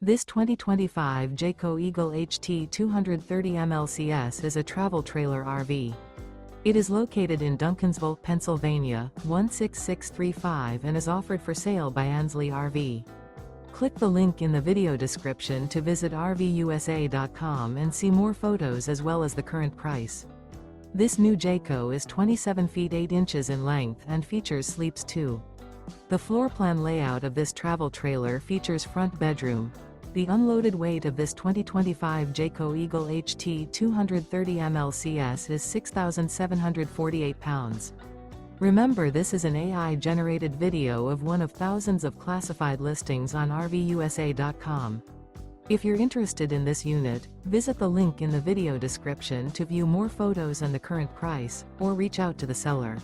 This 2025 Jayco Eagle HT 230 MLCS is a travel trailer RV. It is located in Duncansville, Pennsylvania, 16635 and is offered for sale by Ansley RV. Click the link in the video description to visit RVUSA.com and see more photos as well as the current price. This new Jayco is 27 feet 8 inches in length and features sleeps 2. The floor plan layout of this travel trailer features front bedroom. The unloaded weight of this 2025 Jayco Eagle HT 230 MLCS is 6,748 pounds. Remember, this is an AI-generated video of one of thousands of classified listings on RVUSA.com. If you're interested in this unit, visit the link in the video description to view more photos and the current price, or reach out to the seller.